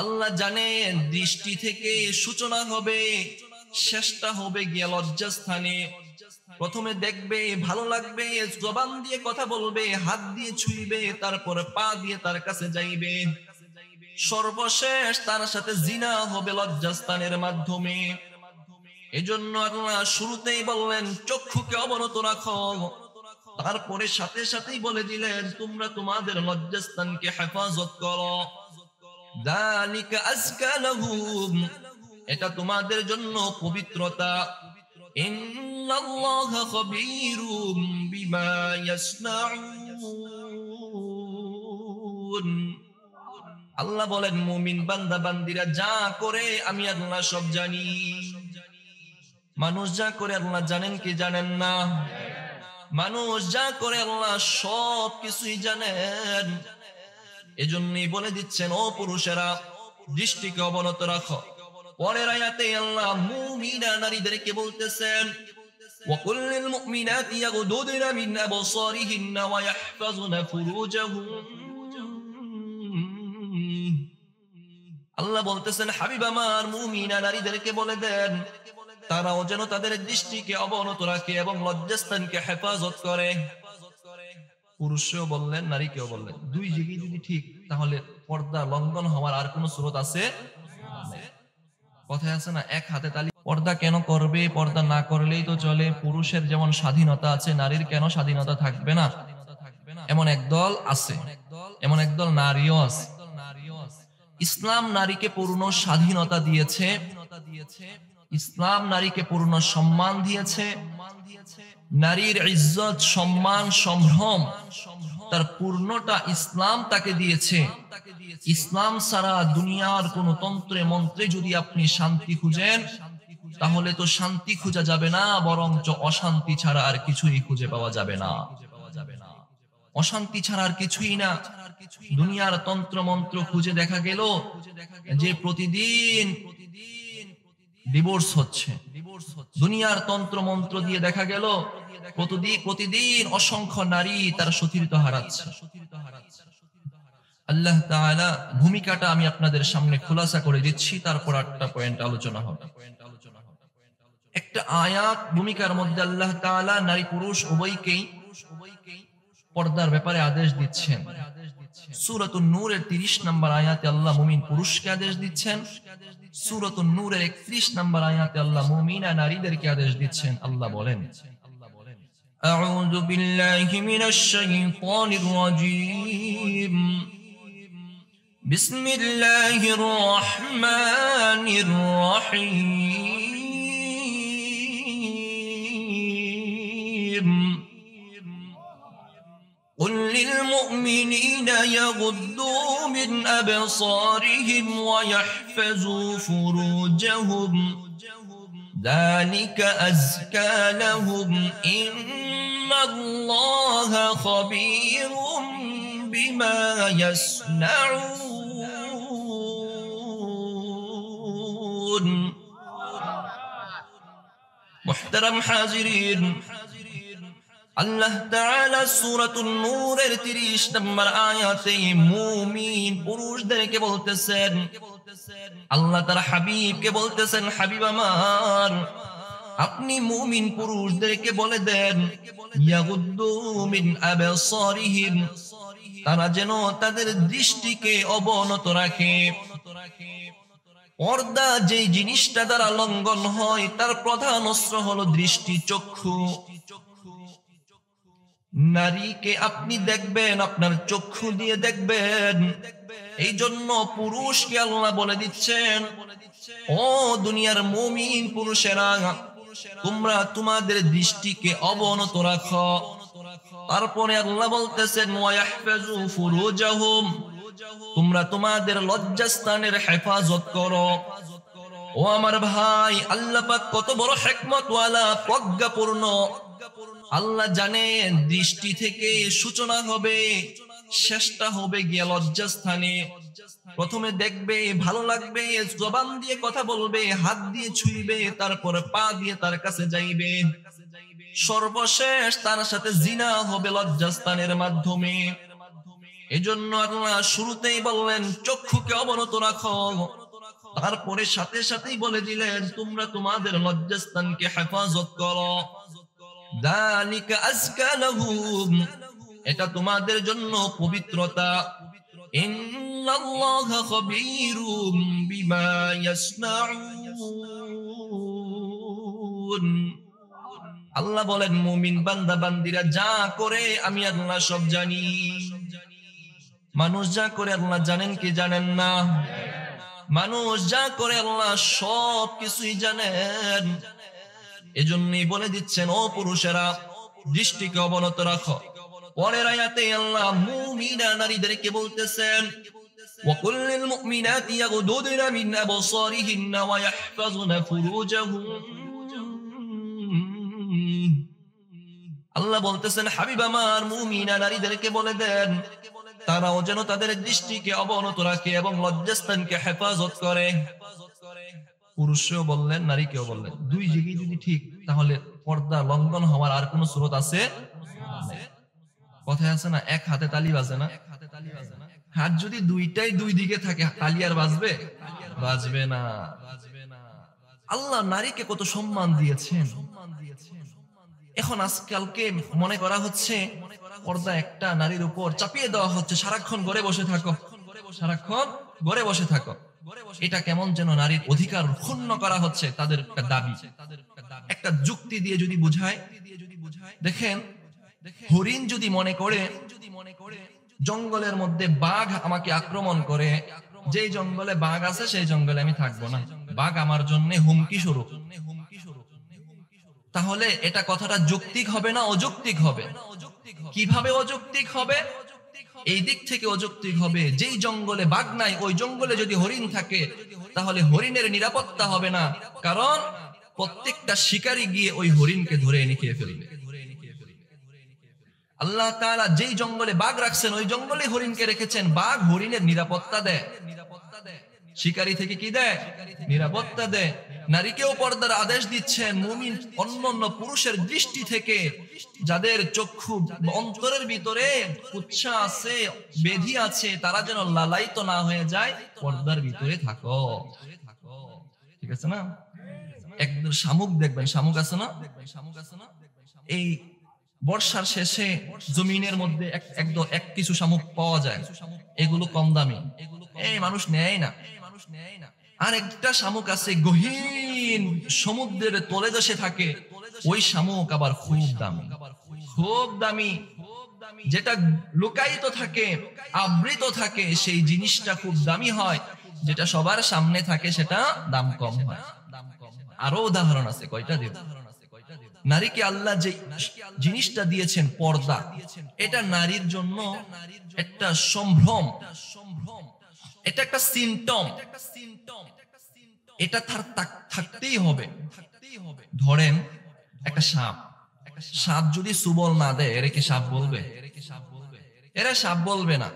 আল্লাহ জানেন দৃষ্টি থেকে সূচনা হবে, শেষটা হবে গিয়ে লজ্জাস্থানে। প্রথমে দেখবে, ভালো লাগবে, জবান দিয়ে কথা বলবে, হাত দিয়ে ছুঁইবে, তারপরে পা দিয়ে তার কাছে যাইবে, সর্বশেষ তার সাথে জিনা হবে লজ্জাস্থানের মাধ্যমে। এজন্য আল্লাহ শুরুতেই বললেন চক্ষুকে অবনত রাখো, তারপরে সাথে সাথেই বলে দিলেন তোমরা তোমাদের লজ্জাস্থানকে হেফাজত করো। যালিকা আযকা লাহুম, এটা তোমাদের জন্য পবিত্রতা। ইন্নাল্লাহা খাবীরুম বিমা ইয়াসনাউন, আল্লাহ বলেন মুমিন বান্দা বান্দিরা যা করে আমি আল্লাহ সব জানি। মানুষ যা করে আল্লাহ জানেন কি জানেন না? মানুষ যা করে আল্লাহ সব কিছুই জানেন। এজন্যই বলে দিচ্ছেন ও পুরুষেরা দৃষ্টিকে অবনত রাখো। পরের আয়াতে আল্লাহ মুমিনা নারীদেরকে বলতেছেন وَقُلْ لِلْمُؤْمِنَاتِ يَغْضُضْنَ مِنْ أَبْصَارِهِنَّ وَيَحْفَظْنَ فُرُوجَهُنَّ। আল্লাহ বলতেছেন হাবিব আমার মুমিনা নারীদেরকে বলে দেন তারাও যেন তাদের দৃষ্টিকে অবনত রাখে এবং লজ্জাস্থানকে হেফাজত করে। পুরুষও বললেন নারীকেও বললেন, দুই জায়গায় যদি ঠিক তাহলে পর্দা লঙ্ঘন হওয়ার আর কোন স্রোত আছে? কথায় আছে না, এক হাতে তালি। পর্দা কেন করবে? পর্দা না করলেই তো চলে। পুরুষের যেমন স্বাধীনতা আছে, নারীর কেন স্বাধীনতা থাকবে না? এমন একদল আছে, এমন একদল নারীও আছে। ইসলাম নারীকে পূর্ণ স্বাধীনতা দিয়েছে, ইসলাম নারীকে পূর্ণ সম্মান দিয়েছে। নারীর ইজ্জত, সম্মান, সম্ভ্রম তার পূর্ণটা ইসলাম তাকে দিয়েছে। ইসলাম ছাড়া দুনিয়ার কোন তন্ত্রে মন্ত্রে যদি আপনি শান্তি খুঁজেন তাহলে তো শান্তি খুঁজে যাবে না, বরঞ্চ অশান্তি ছাড়া আর কিছুই খুঁজে পাওয়া যাবে না। অশান্তি ছাড়া আর কিছুই না। দুনিয়ার তন্ত্র মন্ত্র খুঁজে দেখা গেল যে প্রতিদিন ডিভোর্স হচ্ছে। দুনিয়ার তন্ত্র মন্ত্র দিয়ে দেখা গেল প্রতিদিন অসংখ্য নারী তার সতীর্থ হারাচ্ছে। আল্লাহ তাআলা ভূমিকাটা আমি আপনাদের সামনে খোলাসা করে দিচ্ছি, তারপর 8টা পয়েন্ট আলোচনা হবে। একটা আয়াত ভূমিকার মধ্যে আল্লাহ তাআলা নারী পুরুষ উভয়কেই পর্দার ব্যাপারে আদেশ দিচ্ছেন। সূরাতুন নূরের 30 নম্বর আয়াতে আল্লাহ মুমিন পুরুষকে আদেশ দিচ্ছেন। সূরাতুন নূরের 31 নম্বর আয়াতে আল্লাহ মুমিনা নারীদেরকে আদেশ দিচ্ছেন। আল্লাহ বলেন আউযু বিল্লাহি মিনাশ শাইতানির রাজীম বিসমিল্লাহির রহমানির রহিম قل للمؤمنين يغضوا من أبصارهم ويحفظوا فروجهم ذلك أزكى لهم إن الله خبير بما يصنعون। محترم حاضرين، আল্লাহ তাআলা সূরাতুন নূরের 30 নম্বর আয়াতে মুমিন পুরুষদেরকে বলতেছেন, আল্লাহ তার হাবিবকে বলতেছেন হাবিব আমার আপনি মুমিন পুরুষদেরকে বলে দেন ইয়াগুদ্দু মিন আবসারিহিম, তারা যেন তাদের দৃষ্টিকে অবনত রাখে। পর্দা যেই জিনিসটা দ্বারা লঙ্ঘন হয় তার প্রধান অস্ত্র হলো দৃষ্টি, চক্ষু। নারীকে আপনি দেখবেন আপনার চক্ষু দিয়ে দেখবেন। এই জন্য পুরুষকে আল্লাহ বলে দিচ্ছেন ও দুনিয়ার মুমিন পুরুষেরা তোমরা তোমাদের দৃষ্টিকে অবনত রাখো। তারপরে আল্লাহ বলতেছেন ওয়ায়াহফাজু ফুরুজাহুম, তোমরা তোমাদের লজ্জাস্থানের হেফাজত করো। ও আমার ভাই, আল্লাহ পাক কত বড় হিকমতওয়ালা, প্রজ্ঞাপূর্ণ। আল্লাহ জানেন দৃষ্টি থেকে সূচনা হবে, শেষটা হবে গিয়ে লজ্জাস্থানে। প্রথমে দেখবে, ভালো লাগবে, জবান দিয়ে কথা বলবে, হাত দিয়ে ছুঁইবে, তারপরে পা দিয়ে তার কাছে যাইবে, সর্বশেষ তার সাথে জিনা হবে লজ্জাস্থানের মাধ্যমে। এজন্য আল্লাহ শুরুতেই বললেন চক্ষুকে অবনত রাখো, তারপরে সাথে সাথেই বলে দিলেন তোমরা তোমাদের লজ্জাস্থানকে হেফাজত করো। যালিকা আজকা লাহুম, এটা তোমাদের জন্য পবিত্রতা। ইন্নাল্লাহা খাবীরুম বিমা ইয়াসনাউন, আল্লাহ বলেন মুমিন বান্দা বান্দিরা যা করে আমি আল্লাহ সব জানি। মানুষ যা করে আল্লাহ জানেন কি জানেন না? মানুষ যা করে আল্লাহ সব কিছুই জানেন। এজন্যই বলে দিচ্ছেন ও পুরুষেরা দৃষ্টিকে অবনত রাখো। পরের আয়াতে আল্লাহ মুমিনা নারীদেরকে বলতেছেন وَقُلْ لِلْمُؤْمِنَاتِ يَغْضُضْنَ مِنْ أَبْصَارِهِنَّ وَيَحْفَظْنَ فُرُوجَهُنَّ, আল্লাহ বলতেছেন হাবিব আমার মুমিনা নারীদেরকে বলে দেন তারাও যেন তাদের দৃষ্টিকে অবনত রাখে এবং লজ্জাস্থানকে হেফাজত করে। পুরুষও বললেন নারীকেও বললেন, দুই দিকেই যদি ঠিক তাহলে পর্দা লঙ্ঘন হওয়ার আর কোনো স্রোত আছে? কথায় আছে না এক হাতে তালি বাজে না। হাত যদি দুইটাই দুই দিকে থাকে তালি আর বাজবে? বাজবে না। আল্লাহ নারীকে কত সম্মান দিয়েছেন। এখন আজকালকে মনে করা হচ্ছে পর্দা একটা নারীর উপর চাপিয়ে দেওয়া হচ্ছে, সারাক্ষণ ঘরে বসে থাকো, সারাক্ষণ ঘরে বসে থাকো। এটা কেমন যেন নারীর অধিকার ক্ষুণ্ণ করা হচ্ছে, তাদের একটা দাবি। একটা যুক্তি দিয়ে যদি বুঝায়, দেখেন হরিণ যদি মনে করে জঙ্গলের মধ্যে বাঘ আমাকে আক্রমণ করে, যেই জঙ্গলে বাঘ আছে সেই জঙ্গলে আমি থাকবো না, বাঘ আমার জন্য হুমকি স্বরূপ, তাহলে এটা কথাটা যৌক্তিক হবে না অযৌক্তিক হবে? কিভাবে অযৌক্তিক হবে? এই দিক থেকে অযৌক্তিক হবে, যেই জঙ্গলে বাঘ নাই ওই জঙ্গলে যদি হরিণ থাকে তাহলে হরিণের নিরাপত্তা হবে না, কারণ প্রত্যেকটা শিকারী গিয়ে ওই হরিণকে ধরে এনে খেয়ে ফেলবে। আল্লাহ তাআলা যেই জঙ্গলে বাঘ রাখছেন ওই জঙ্গলে হরিণকে রেখেছেন, বাঘ হরিণের নিরাপত্তা দেয়, শিকারী থেকে কি দেয়? নিরাপত্তা দেয়। নারীকেও পর্দার আদেশ দিচ্ছেন, মুমিন অন্যান্য পুরুষের দৃষ্টি থেকে, যাদের চক্ষু অন্তরের ভিতরে কুচ্ছা আছে, বেধি আছে, তারা যেন লালায়িত না হয়ে যায়, পর্দার ভিতরে থাকো। ঠিক আছে না? একদম শামুক দেখবেন, শামুক আছে না? এই বর্ষার শেষে জমিনের মধ্যে এক কিছু শামুক পাওয়া যায়, এগুলো কম দামি, এই মানুষ নেয় না। আর একটা শামুক আছে গহীন সমুদ্রের তলদেশে থাকে, ওই শামুক আবার খুব দামি, খুব দামি। যেটা লুকায়িত থাকে, আবৃত থাকে, সেই জিনিসটা খুব দামি হয়, যেটা সবার সামনে থাকে সেটা দাম কম হয়। আরো উদাহরণ আছে, কয়টা দেব? নারীকে আল্লাহ যে জিনিসটা দিয়েছেন পর্দা, এটা নারীর জন্য একটা সম্ভ্রম, এটা একটা সিম্পটম, এটা তার থাকতেই হবে। ধরেন একটা সাপ, সাপ যদি সুবল না দেয় এরা কি সাপ বলবে? এরা সাপ বলবে না।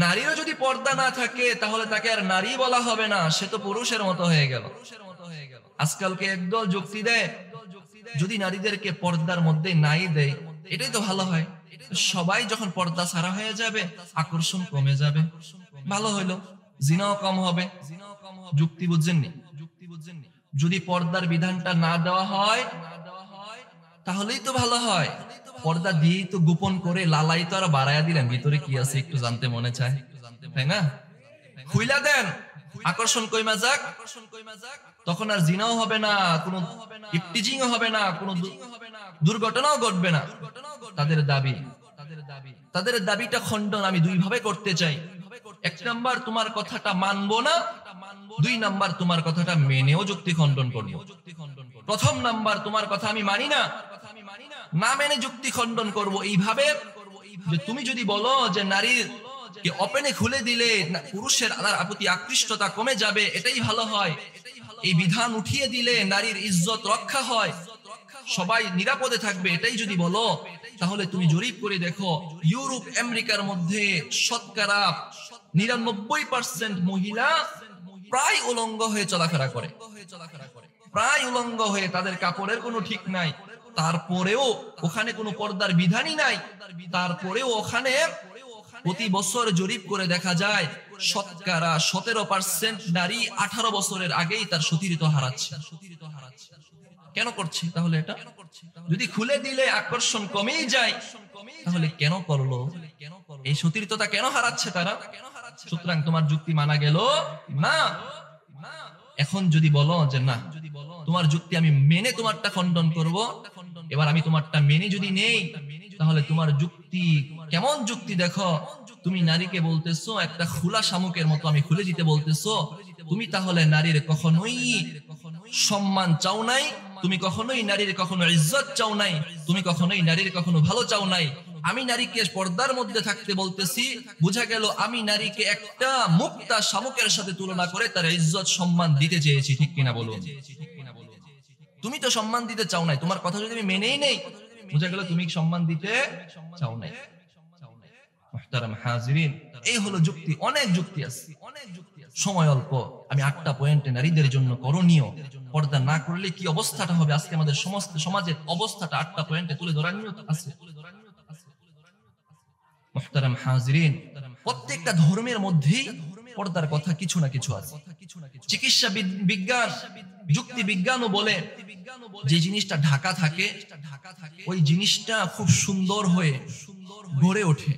নারীরও যদি পর্দা না থাকে তাহলে তাকে আর নারী বলা হবে না, সে তো পুরুষের মতো হয়ে গেল। আজকালকে একদল যুক্তি দেয় যদি নারীদেরকে পর্দার মধ্যে নাই দেয় এটাই তো ভালো হয়, সবাই যখন পর্দা ছাড়া হয়ে যাবে আকর্ষণ কমে যাবে, ভালো হইলো, জিনাও কম হবে। যুক্তি বুঝছেননি? যদি পর্দার বিধানটা না দেওয়া হয় তাহলেই তো ভালো হয়। পর্দা দিয়েই তো গোপন করে লালাই তো আর বাড়াইয়া দিলেন, ভিতরে কি আছে একটু জানতে মনে চায়, তাই না? খুইলা দেন, আকর্ষণ কইমা যাক, তখন আর জিনাও হবে না, কোনো ইফটিজিংও হবে না, কোনো দুর্ঘটনাও ঘটবে না। তাদের দাবিটা খণ্ডন আমি দুই ভাবে করতে চাই। এক নাম্বার, তোমার কথাটা মানবো না, দুই নাম্বার, তোমার কথাটা মেনেও যুক্তি খণ্ডন করবো। প্রথম নাম্বার, তোমার কথা আমি মানি না, না মেনে যুক্তি খণ্ডন করবো এইভাবে যে তুমি যদি বলো যে নারীর ওপেনে খুলে দিলে পুরুষের প্রতি আকৃষ্টতা কমে যাবে, এটাই ভালো হয়, এই বিধান উঠিয়ে দিলে নারীর ইজ্জত রক্ষা হয়, সবাই নিরাপদে থাকবে, এটাই যদি বলো, তাহলে তুমি জরিপ করে দেখো ইউরোপ আমেরিকার মধ্যে শতকরা 99% মহিলা প্রায় উলঙ্গ হয়ে চলাফেরা করে, প্রায় উলঙ্গ হয়ে, তাদের কাপড়ের কোনো ঠিক নাই, তারপরেও ওখানে কোনো পর্দার বিধানই নাই, তারপরেও ওখানে প্রতি বছর জরিপ করে দেখা যায় শতকরা 17% নারী 18 বছরের আগেই তার সতীর্থ হারাচ্ছে। কেন করছে তাহলে এটা? যদি খুলে দিলে আকর্ষণ কমেই যায়, তাহলে কেন করলো? এই সতীর্থতা কেন হারাচ্ছে তারা? সুতরাং তোমার যুক্তি মানা গেল না। এখন যদি বলো যে না, তোমার যুক্তি আমি মেনে তোমারটা খণ্ডন করব, এবার আমি তোমারটা মেনে যদি নেই, তাহলে তোমার যুক্তি কেমন যুক্তি দেখো। তুমি নারীকে বলতেছো একটা খোলা শামুকের মতো আমি খুলে দিতে বলতেছো। তুমি তাহলে নারীর কখনোই সম্মান চাও নাই, তুমি কখনোই নারীর কখনো ইজ্জত চাও নাই, তুমি কখনোই নারীর কখনো ভালো চাও নাই। আমি নারীকে পর্দার মধ্যে থাকতে বলতেছি, বোঝা গেল আমি নারীকে একটা মুক্তা শামুকের সাথে তুলনা করে তার ইজ্জত সম্মান দিতে চেয়েছি। ঠিক কিনা বলুন? তুমি তো সম্মান দিতে চাও নাই, তোমার কথা যদি আমি মেনেই নেই, বোঝা গেল তুমি সম্মান দিতে চাও নাই। মুহতারাম হাজিরিন, এই হলো যুক্তি। অনেক যুক্তি আছে, সময় অল্প। আমি 8টা পয়েন্টে নারীদের জন্য করণীয়, পর্দা না করলে কি অবস্থাটা হবে, আজকে আমাদের সমস্ত সমাজের অবস্থাটা 8টা পয়েন্টে তুলে ধরার নিয়ত আছে। মুহতারাম হাজিরিন, প্রত্যেকটা ধর্মের মধ্যেই পর্দার কথা কিছু না কিছু আছে। চিকিৎসা বিজ্ঞান, যুক্তি বিজ্ঞানও বলে যে জিনিসটা ঢাকা থাকে ওই জিনিসটা খুব সুন্দর হয়ে গড়ে ওঠে।